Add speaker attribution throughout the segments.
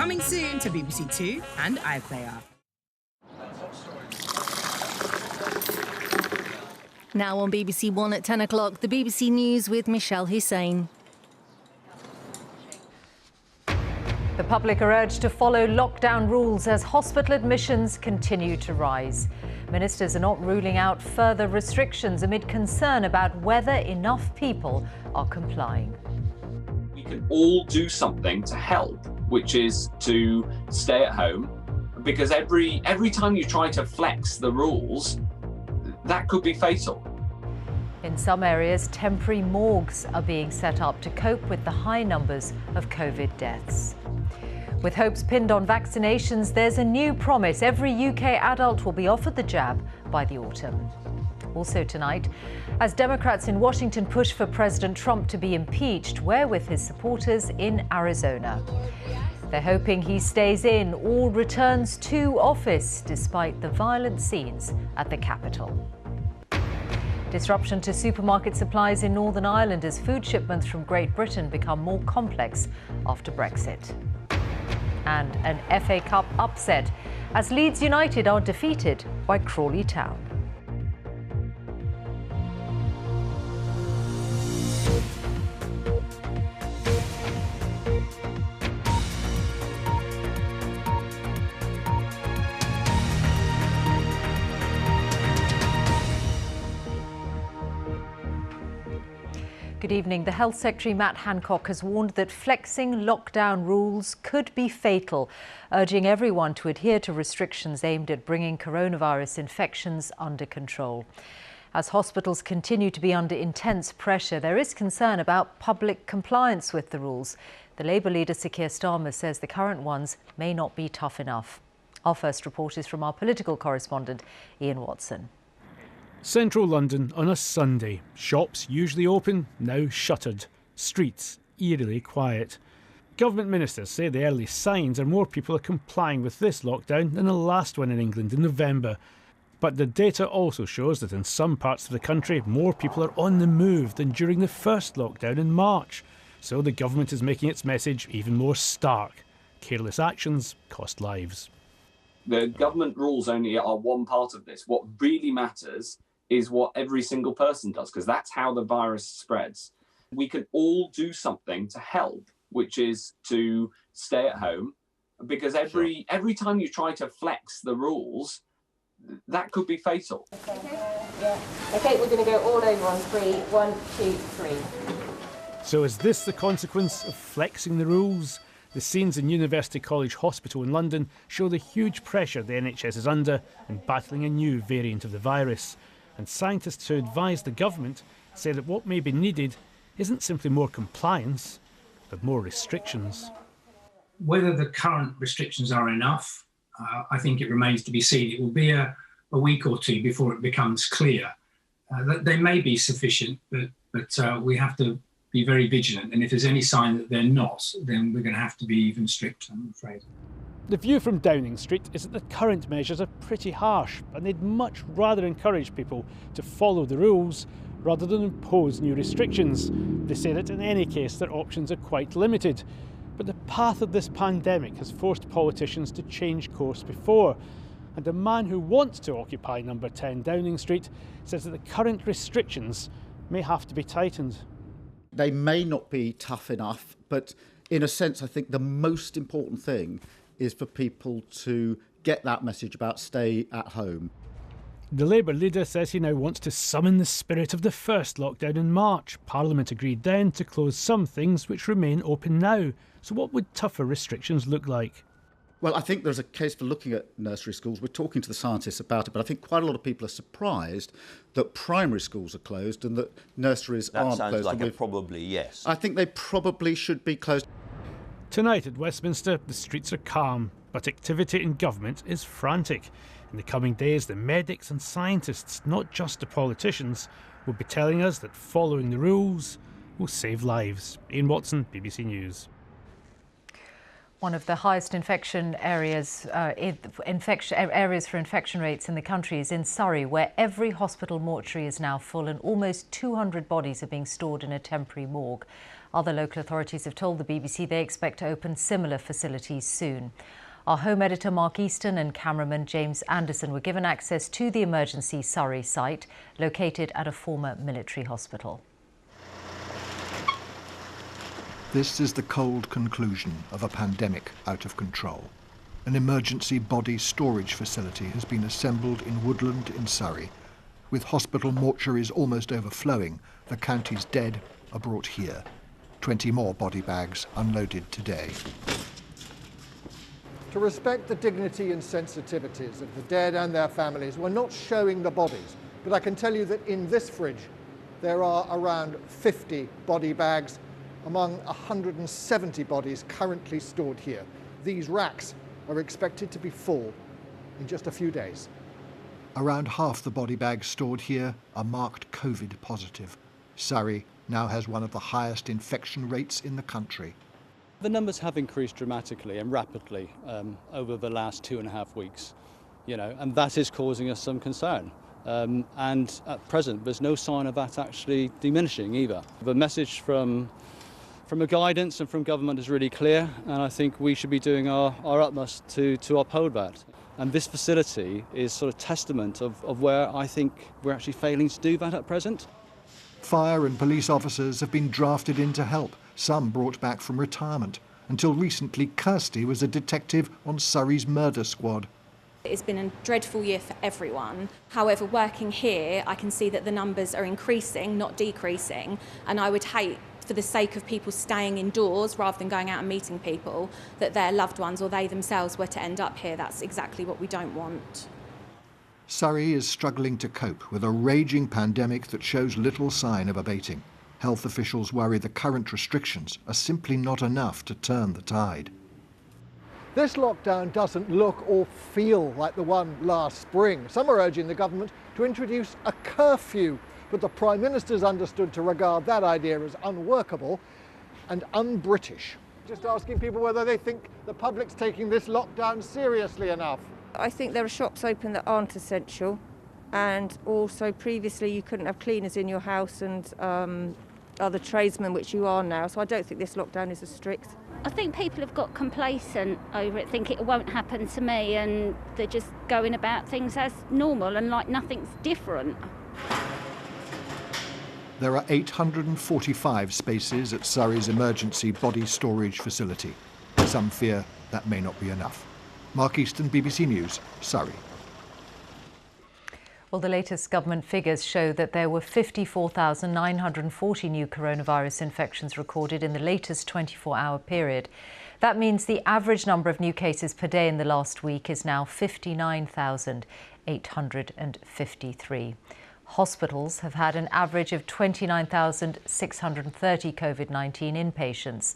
Speaker 1: Coming soon to BBC Two and iPlayer.
Speaker 2: Now on BBC One at 10 o'clock, the BBC News with Michelle Hussein.
Speaker 3: The public are urged to follow lockdown rules as hospital admissions continue to rise. Ministers are not ruling out further restrictions amid concern about whether enough people are complying.
Speaker 4: We can all do something to help, which is to stay at home, because every time you try to flex the rules, that could be fatal.
Speaker 3: In some areas, temporary morgues are being set up to cope with the high numbers of COVID deaths. With hopes pinned on vaccinations, there's a new promise. Every UK adult will be offered the jab by the autumn. Also tonight, as Democrats in Washington push for President Trump to be impeached, we're with his supporters in Arizona. They're hoping he stays in or returns to office despite the violent scenes at the Capitol. Disruption to supermarket supplies in Northern Ireland as food shipments from Great Britain become more complex after Brexit. And an FA Cup upset as Leeds United are defeated by Crawley Town. Good evening. The Health Secretary Matt Hancock has warned that flexing lockdown rules could be fatal, urging everyone to adhere to restrictions aimed at bringing coronavirus infections under control. As hospitals continue to be under intense pressure, there is concern about public compliance with the rules. The Labour leader Sir Keir Starmer says the current ones may not be tough enough. Our first report is from our political correspondent, Ian Watson.
Speaker 5: Central London on a Sunday. Shops usually open, now shuttered. Streets eerily quiet. Government ministers say the early signs are more people are complying with this lockdown than the last one in England in November. But the data also shows that in some parts of the country, more people are on the move than during the first lockdown in March. So the government is making its message even more stark. Careless actions cost lives.
Speaker 4: The government rules only are one part of this. What really matters is what every single person does, because that's how the virus spreads. We can all do something to help, which is to stay at home, because every time you try to flex the rules, that could be fatal.
Speaker 6: Okay, we're going to go all over on 3. 1, 2, 3.
Speaker 5: So is this the consequence of flexing the rules? The scenes in University College Hospital in London show the huge pressure the NHS is under in battling a new variant of the virus. And scientists who advise the government say that what may be needed isn't simply more compliance, but more restrictions.
Speaker 7: Whether the current restrictions are enough, I think it remains to be seen. It will be a week or two before it becomes clear. That they may be sufficient, but we have to be very vigilant. And if there's any sign that they're not, then we're going to have to be even stricter, I'm afraid.
Speaker 5: The view from Downing Street is that the current measures are pretty harsh, and they'd much rather encourage people to follow the rules rather than impose new restrictions. They say that in any case their options are quite limited. But the path of this pandemic has forced politicians to change course before. And a man who wants to occupy number 10 Downing Street says that the current restrictions may have to be tightened.
Speaker 8: They may not be tough enough, but in a sense I think the most important thing is for people to get that message about stay at home.
Speaker 5: The Labour leader says he now wants to summon the spirit of the first lockdown in March. Parliament agreed then to close some things which remain open now. So what would tougher restrictions look like?
Speaker 8: Well, I think there's a case for looking at nursery schools. We're talking to the scientists about it, but I think quite a lot of people are surprised that primary schools are closed and that nurseries aren't closed.
Speaker 9: That sounds like a probably yes.
Speaker 8: I think they probably should be closed.
Speaker 5: Tonight at Westminster, the streets are calm, but activity in government is frantic. In the coming days, the medics and scientists, not just the politicians, will be telling us that following the rules will save lives. Ian Watson, BBC News.
Speaker 3: One of the highest infection areas, areas for infection rates in the country is in Surrey, where every hospital mortuary is now full and almost 200 bodies are being stored in a temporary morgue. Other local authorities have told the BBC they expect to open similar facilities soon. Our home editor Mark Easton and cameraman James Anderson were given access to the emergency Surrey site, located at a former military hospital.
Speaker 9: This is the cold conclusion of a pandemic out of control. An emergency body storage facility has been assembled in Woodland in Surrey. With hospital mortuaries almost overflowing, the county's dead are brought here. 20 more body bags unloaded today.
Speaker 10: To respect the dignity and sensitivities of the dead and their families, we're not showing the bodies, but I can tell you that in this fridge there are around 50 body bags among 170 bodies currently stored here. These racks are expected to be full in just a few days.
Speaker 9: Around half the body bags stored here are marked COVID positive. Surrey now has one of the highest infection rates in the country.
Speaker 11: The numbers have increased dramatically and rapidly over the last 2.5 weeks, and that is causing us some concern. And at present, there's no sign of that actually diminishing either. The message from the guidance and from government is really clear, and I think we should be doing our utmost to uphold that. And this facility is sort of testament of where I think we're actually failing to do that at present.
Speaker 9: Fire and police officers have been drafted in to help, some brought back from retirement. Until recently, Kirsty was a detective on Surrey's murder squad.
Speaker 12: It's been a dreadful year for everyone. However, working here, I can see that the numbers are increasing, not decreasing, and I would hate, for the sake of people staying indoors rather than going out and meeting people, that their loved ones or they themselves were to end up here. That's exactly what we don't want.
Speaker 9: Surrey is struggling to cope with a raging pandemic that shows little sign of abating. Health officials worry the current restrictions are simply not enough to turn the tide.
Speaker 10: This lockdown doesn't look or feel like the one last spring. Some are urging the government to introduce a curfew, but the Prime Minister's understood to regard that idea as unworkable and un-British. Just asking people whether they think the public's taking this lockdown seriously enough.
Speaker 6: I think there are shops open that aren't essential, and also previously you couldn't have cleaners in your house and other tradesmen, which you are now, so I don't think this lockdown is as strict.
Speaker 13: I think people have got complacent over it, think it won't happen to me, and they're just going about things as normal and like nothing's different.
Speaker 9: There are 845 spaces at Surrey's emergency body storage facility. Some fear that may not be enough. Mark Easton, BBC News, Surrey.
Speaker 3: Well, the latest government figures show that there were 54,940 new coronavirus infections recorded in the latest 24-hour period. That means the average number of new cases per day in the last week is now 59,853. Hospitals have had an average of 29,630 COVID-19 inpatients.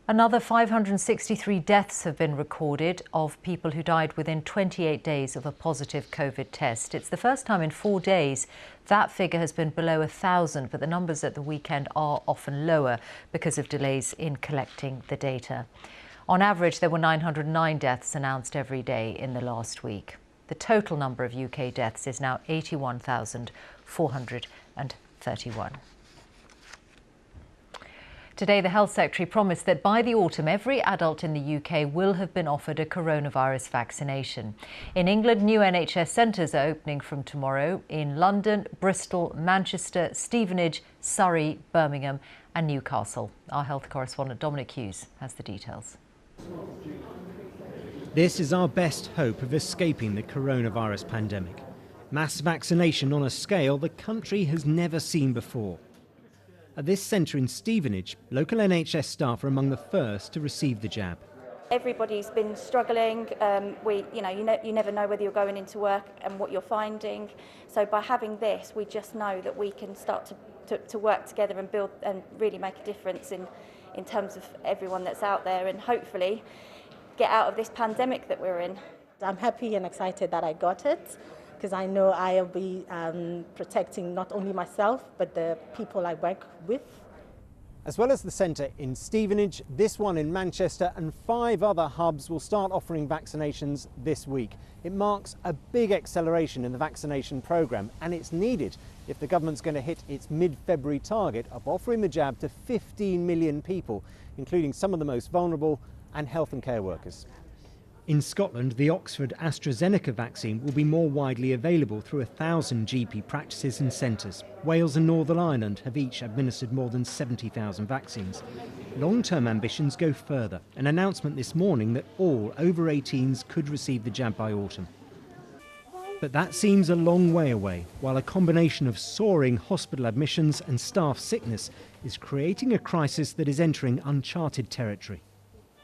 Speaker 3: Another 563 deaths have been recorded of people who died within 28 days of a positive COVID test. It's the first time in 4 days that figure has been below 1,000, but the numbers at the weekend are often lower because of delays in collecting the data. On average, there were 909 deaths announced every day in the last week. The total number of UK deaths is now 81,431. Today, the Health Secretary promised that by the autumn, every adult in the UK will have been offered a coronavirus vaccination. In England, new NHS centres are opening from tomorrow in London, Bristol, Manchester, Stevenage, Surrey, Birmingham and Newcastle. Our health correspondent Dominic Hughes has the details.
Speaker 14: This is our best hope of escaping the coronavirus pandemic. Mass vaccination on a scale the country has never seen before. At this centre in Stevenage, local NHS staff are among the first to receive the jab.
Speaker 15: Everybody's been struggling. You never know whether you're going into work and what you're finding. So by having this, we just know that we can start to work together and build and really make a difference in terms of everyone that's out there, and hopefully get out of this pandemic that we're in.
Speaker 16: I'm happy and excited that I got it, because I know I'll be protecting not only myself, but the people I work with.
Speaker 14: As well as the centre in Stevenage, this one in Manchester and 5 other hubs will start offering vaccinations this week. It marks a big acceleration in the vaccination programme, and it's needed if the government's going to hit its mid-February target of offering the jab to 15 million people, including some of the most vulnerable and health and care workers. In Scotland, the Oxford AstraZeneca vaccine will be more widely available through 1,000 GP practices and centres. Wales and Northern Ireland have each administered more than 70,000 vaccines. Long-term ambitions go further. An announcement this morning that all over 18s could receive the jab by autumn. But that seems a long way away, while a combination of soaring hospital admissions and staff sickness is creating a crisis that is entering uncharted territory.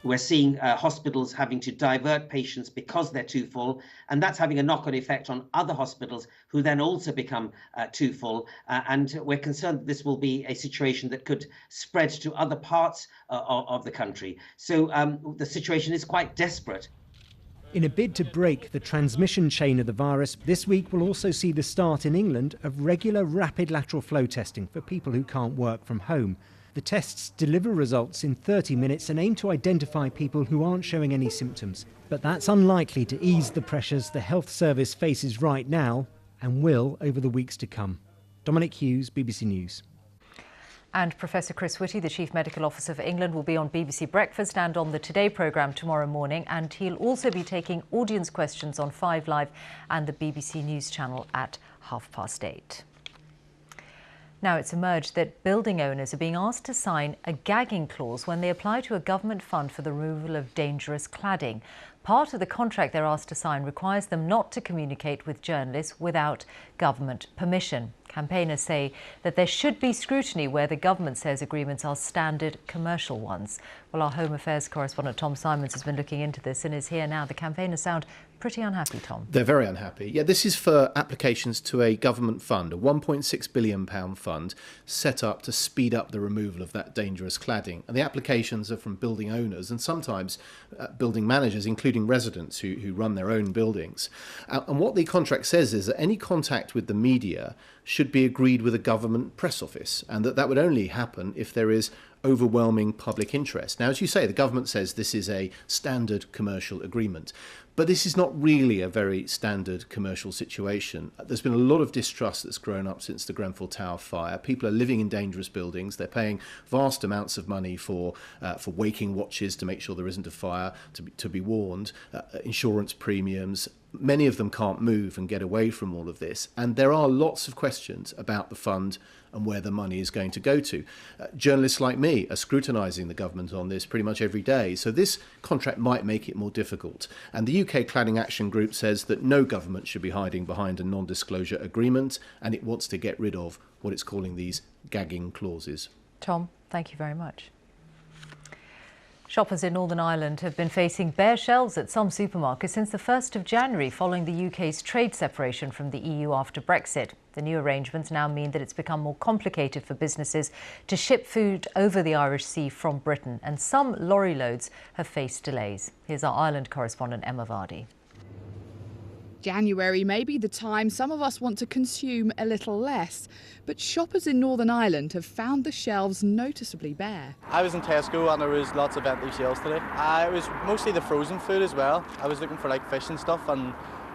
Speaker 17: We're seeing hospitals having to divert patients because they're too full, and that's having a knock-on effect on other hospitals who then also become too full. And we're concerned that this will be a situation that could spread to other parts of the country. So the situation is quite desperate.
Speaker 14: In a bid to break the transmission chain of the virus, this week will also see the start in England of regular rapid lateral flow testing for people who can't work from home. The tests deliver results in 30 minutes and aim to identify people who aren't showing any symptoms. But that's unlikely to ease the pressures the health service faces right now and will over the weeks to come. Dominic Hughes, BBC News.
Speaker 3: And Professor Chris Whitty, the Chief Medical Officer for England, will be on BBC Breakfast and on the Today programme tomorrow morning. And he'll also be taking audience questions on 5 Live and the BBC News channel at 8:30. Now, it's emerged that building owners are being asked to sign a gagging clause when they apply to a government fund for the removal of dangerous cladding. Part of the contract they're asked to sign requires them not to communicate with journalists without government permission. Campaigners say that there should be scrutiny where the government says agreements are standard commercial ones. Well, our Home Affairs correspondent Tom Simons has been looking into this and is here now. The campaigners sound pretty unhappy, Tom.
Speaker 18: They're very unhappy. Yeah, this is for applications to a government fund, a £1.6 billion fund set up to speed up the removal of that dangerous cladding. And the applications are from building owners and sometimes building managers, including residents who run their own buildings. And what the contract says is that any contact with the media should be agreed with a government press office, and that would only happen if there is overwhelming public interest. Now, as you say, the government says this is a standard commercial agreement, but this is not really a very standard commercial situation. There's been a lot of distrust that's grown up since the Grenfell Tower fire. People are living in dangerous buildings. They're paying vast amounts of money for waking watches to make sure there isn't a fire, to be warned, insurance premiums. Many of them can't move and get away from all of this. And there are lots of questions about the fund and where the money is going to go to. Journalists like me are scrutinising the government on this pretty much every day. So this contract might make it more difficult. And the UK Cladding Action Group says that no government should be hiding behind a non-disclosure agreement, and it wants to get rid of what it's calling these gagging clauses.
Speaker 3: Tom, thank you very much. Shoppers in Northern Ireland have been facing bare shelves at some supermarkets since the 1st of January, following the UK's trade separation from the EU after Brexit. The new arrangements now mean that it's become more complicated for businesses to ship food over the Irish Sea from Britain, and some lorry loads have faced delays. Here's our Ireland correspondent Emma Vardy.
Speaker 19: January may be the time some of us want to consume a little less, but shoppers in Northern Ireland have found the shelves noticeably bare.
Speaker 20: I was in Tesco and there was lots of empty shelves today. It was mostly the frozen food as well. I was looking for like fish and stuff, and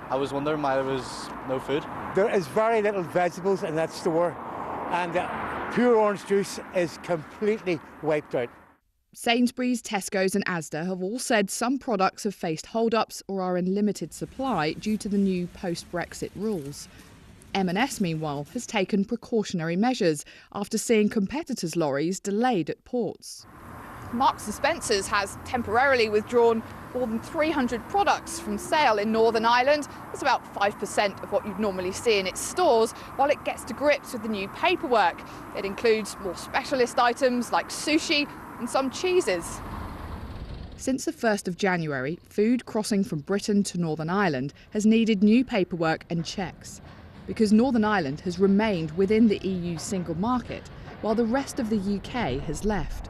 Speaker 20: I was wondering why there was no food.
Speaker 21: There is very little vegetables in that store, and pure orange juice is completely wiped out.
Speaker 19: Sainsbury's, Tesco's and Asda have all said some products have faced hold-ups or are in limited supply due to the new post-Brexit rules. M&S, meanwhile, has taken precautionary measures after seeing competitors' lorries delayed at ports.
Speaker 22: Marks & Spencer's has temporarily withdrawn more than 300 products from sale in Northern Ireland. That's about 5% of what you'd normally see in its stores, while it gets to grips with the new paperwork. It includes more specialist items like sushi and some cheeses.
Speaker 19: Since the 1st of January, food crossing from Britain to Northern Ireland has needed new paperwork and checks, because Northern Ireland has remained within the EU single market, while the rest of the UK has left.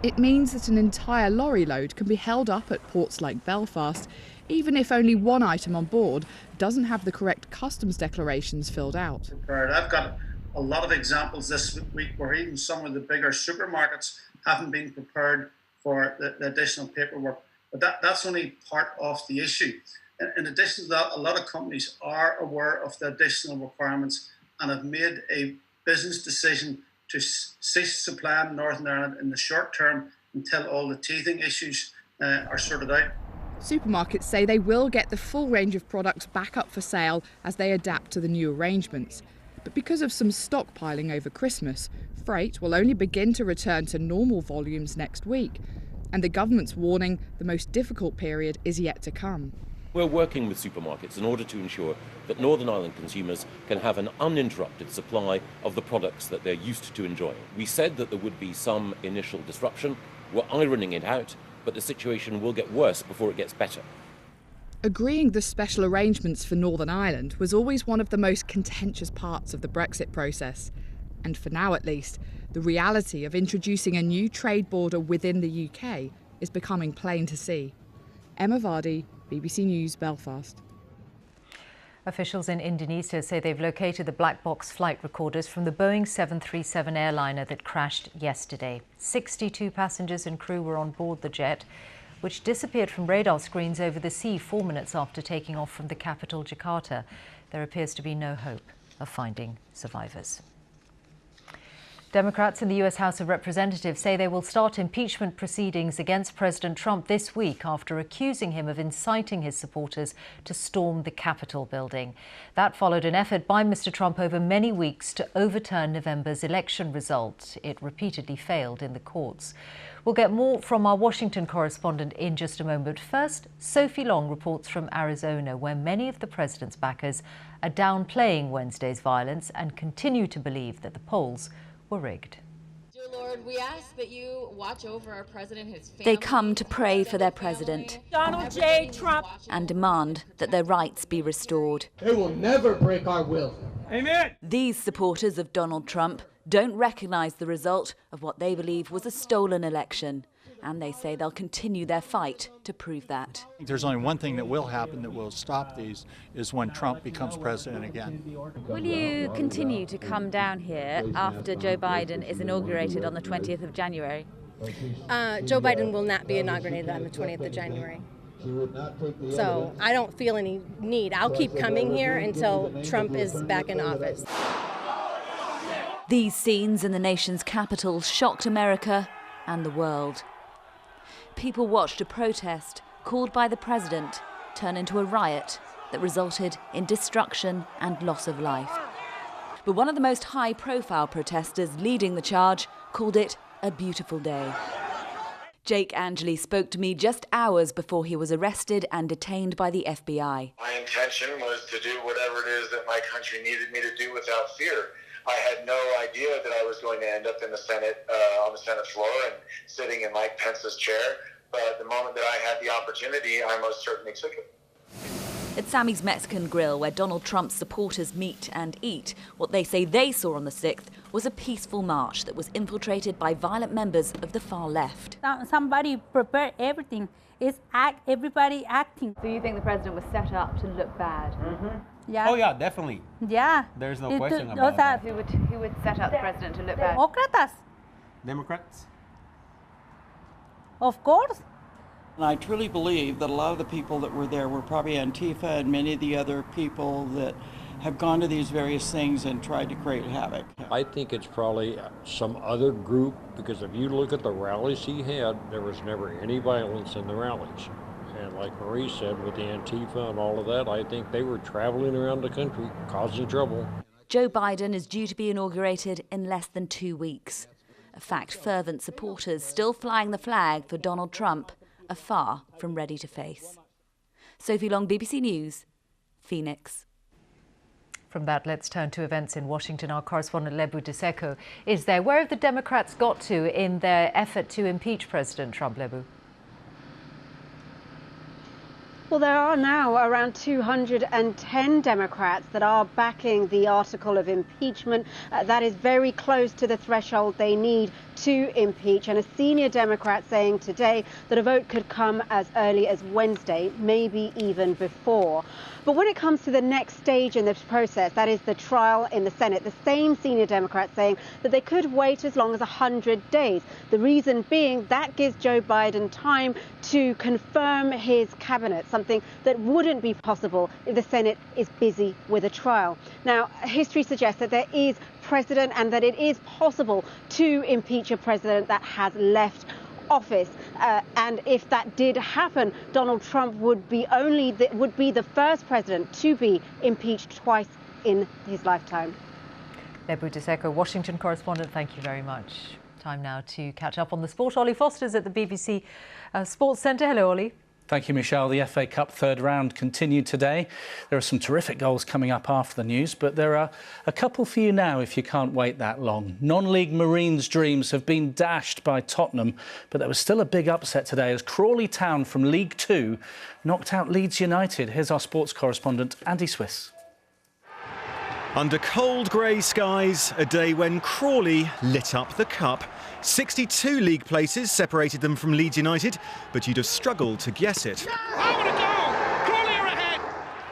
Speaker 19: It means that an entire lorry load can be held up at ports like Belfast, even if only one item on board doesn't have the correct customs declarations filled out.
Speaker 23: I've got
Speaker 1: a lot of examples this week where even some of the bigger supermarkets haven't been prepared for the additional paperwork. But that's only part of the issue. In addition to that, a lot of companies are aware of the additional requirements and have made a business decision to cease supplying Northern Ireland in the short term until all the teething issues are sorted out.
Speaker 19: Supermarkets say they will get the full range of products back up for sale as they adapt to the new arrangements. But because of some stockpiling over Christmas, freight will only begin to return to normal volumes next week. And the government's warning the most difficult period is yet to come.
Speaker 2: We're working with supermarkets in order to ensure that Northern Ireland consumers can have an uninterrupted supply of the products that they're used to enjoying. We said that there would be some initial disruption. We're ironing it out, but the situation will get worse before it gets better.
Speaker 19: Agreeing the special arrangements for Northern Ireland was always one of the most contentious parts of the Brexit process. And for now at least, the reality of introducing a new trade border within the UK is becoming plain to see. Emma Vardy, BBC News, Belfast.
Speaker 3: Officials in Indonesia say they've located the black box flight recorders from the Boeing 737 airliner that crashed yesterday. 62 passengers and crew were on board the jet, which disappeared from radar screens over the sea 4 minutes after taking off from the capital, Jakarta. There appears to be no hope of finding survivors. Democrats in the US House of Representatives say they will start impeachment proceedings against President Trump this week after accusing him of inciting his supporters to storm the Capitol building. That followed an effort by Mr. Trump over many weeks to overturn November's election result. It repeatedly failed in the courts. We'll get more from our Washington correspondent in just a moment. First, Sophie Long reports from Arizona, where many of the president's backers are downplaying Wednesday's violence and continue to believe that the polls were rigged.
Speaker 23: Dear Lord, we ask that you watch over our president, his family.
Speaker 24: They come to pray for their president,
Speaker 23: Donald J. Trump,
Speaker 24: and demand that their rights be restored.
Speaker 25: They will never break our will. Amen.
Speaker 24: These supporters of Donald Trump don't recognise the result of what they believe was a stolen election, and they say they'll continue their fight to prove that.
Speaker 26: There's only one thing that will happen that will stop these, is when Trump becomes president again.
Speaker 24: Will you continue to come down here after Joe Biden is inaugurated on the 20th of January?
Speaker 27: Joe Biden will not be inaugurated on the 20th of January. So I don't feel any need. I'll keep coming here until Trump is back in office.
Speaker 24: These scenes in the nation's capital shocked America and the world. People watched a protest called by the president turn into a riot that resulted in destruction and loss of life. But one of the most high-profile protesters leading the charge called it a beautiful day. Jake Angeli spoke to me just hours before he was arrested and detained by the FBI.
Speaker 28: My intention was to do whatever it is that my country needed me to do without fear. I had no idea that I was going to end up in the Senate, on the Senate floor and sitting in Mike Pence's chair. But the moment that I had the opportunity, I most certainly took it.
Speaker 24: At Sammy's Mexican Grill, where Donald Trump's supporters meet and eat, what they say they saw on the 6th was a peaceful march that was infiltrated by violent members of the far left.
Speaker 29: Somebody prepared everything. It's everybody acting.
Speaker 3: Do you think the president was set up to look bad?
Speaker 29: Mm-hmm. Yeah.
Speaker 30: Oh yeah, definitely.
Speaker 29: Yeah.
Speaker 30: There's no question about that.
Speaker 3: Who would set up the president to look bad?
Speaker 29: Democrats.
Speaker 30: Democrats?
Speaker 29: Of course.
Speaker 31: And I truly believe that a lot of the people that were there were probably Antifa and many of the other people that have gone to these various things and tried to create havoc.
Speaker 32: I think it's probably some other group, because if you look at the rallies he had, there was never any violence in the rallies. And like Marie said, with the Antifa and all of that, I think they were traveling around the country causing trouble.
Speaker 24: Joe Biden is due to be inaugurated in less than 2 weeks. A fact fervent supporters still flying the flag for Donald Trump are far from ready to face. Sophie Long, BBC News, Phoenix.
Speaker 3: From that, let's turn to events in Washington. Our correspondent Lebu Diseko is there. Where have the Democrats got to in their effort to impeach President Trump, Lebu?
Speaker 4: Well, there are now around 210 Democrats that are backing the article of impeachment. That is very close to the threshold they need to impeach. And a senior Democrat saying today that a vote could come as early as Wednesday, maybe even before. But when it comes to the next stage in this process, that is the trial in the Senate, the same senior Democrat saying that they could wait as long as 100 days. The reason being that gives Joe Biden time to confirm his cabinet, something that wouldn't be possible if the Senate is busy with a trial. Now, history suggests that there is precedent and that it is possible to impeach a president that has left office, and if that did happen, Donald Trump would be the first president to be impeached twice in his lifetime.
Speaker 3: Lebu Diseko, Washington correspondent, thank you very much. Time now to catch up on the sport. Ollie Foster's at the BBC Sports Centre. Hello, Ollie.
Speaker 5: Thank you, Michelle. The FA Cup third round continued today. There are some terrific goals coming up after the news, but there are a couple for you now if you can't wait that long. Non-league Marines' dreams have been dashed by Tottenham, but there was still a big upset today as Crawley Town from League Two knocked out Leeds United. Here's our sports correspondent, Andy Swiss.
Speaker 6: Under cold grey skies, a day when Crawley lit up the cup. 62 league places separated them from Leeds United, but you'd have struggled to guess it.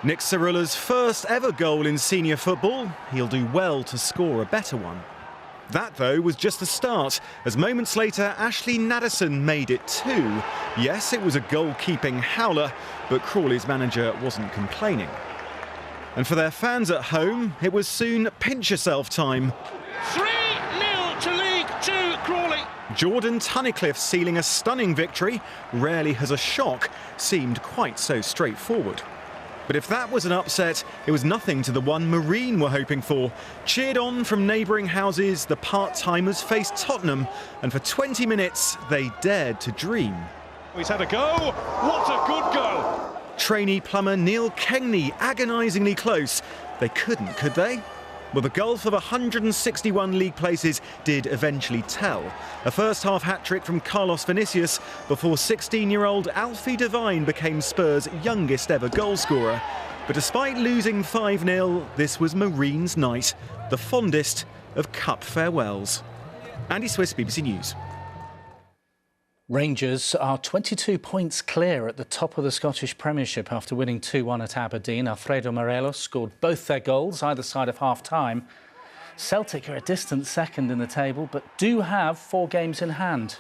Speaker 6: Nick Cerullo's first ever goal in senior football. He'll do well to score a better one. That, though, was just the start, as moments later Ashley Nadesan made it too. Yes, it was a goal-keeping howler, but Crawley's manager wasn't complaining. And for their fans at home, it was soon pinch-yourself time.
Speaker 7: 3-0 to League Two, Crawley.
Speaker 6: Jordan Tunnicliffe sealing a stunning victory. Rarely has a shock seemed quite so straightforward. But if that was an upset, it was nothing to the one Marine were hoping for. Cheered on from neighbouring houses, the part-timers faced Tottenham, and for 20 minutes they dared to dream.
Speaker 7: He's had a go. What a good go.
Speaker 6: Trainee plumber Neil Kengney agonisingly close. They couldn't, could they? Well, the gulf of 161 league places did eventually tell. A first-half hat-trick from Carlos Vinicius before 16-year-old Alfie Devine became Spurs' youngest ever goalscorer. But despite losing 5-0, this was Marines' night, the fondest of cup farewells. Andy Swiss, BBC News.
Speaker 5: Rangers are 22 points clear at the top of the Scottish Premiership after winning 2-1 at Aberdeen. Alfredo Morelos scored both their goals either side of half-time. Celtic are a distant second in the table, but do have 4 games in hand.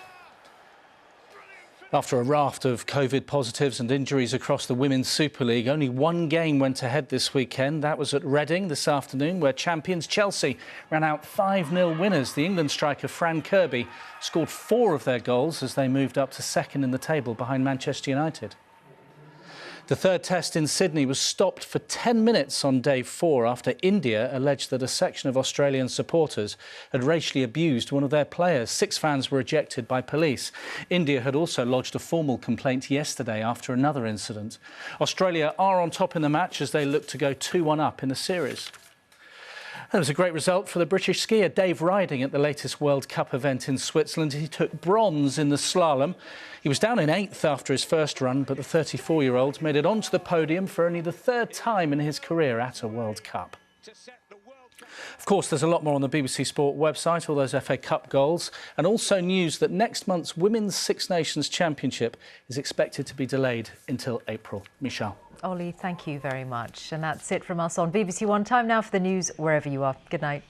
Speaker 5: After a raft of COVID positives and injuries across the Women's Super League, only one game went ahead this weekend. That was at Reading this afternoon, where champions Chelsea ran out 5-0 winners. The England striker Fran Kirby scored 4 of their goals as they moved up to second in the table behind Manchester United. The third test in Sydney was stopped for 10 minutes on day 4 after India alleged that a section of Australian supporters had racially abused one of their players. 6 fans were ejected by police. India had also lodged a formal complaint yesterday after another incident. Australia are on top in the match as they look to go 2-1 up in the series. That was a great result for the British skier Dave Riding at the latest World Cup event in Switzerland. He took bronze in the slalom. He was down in 8th after his first run, but the 34-year-old made it onto the podium for only the 3rd time in his career at a World Cup. Of course, there's a lot more on the BBC Sport website, all those FA Cup goals, and also news that next month's Women's Six Nations Championship is expected to be delayed until April. Michelle.
Speaker 3: Ollie, thank you very much. And that's it from us on BBC One. Time now for the news wherever you are. Good night.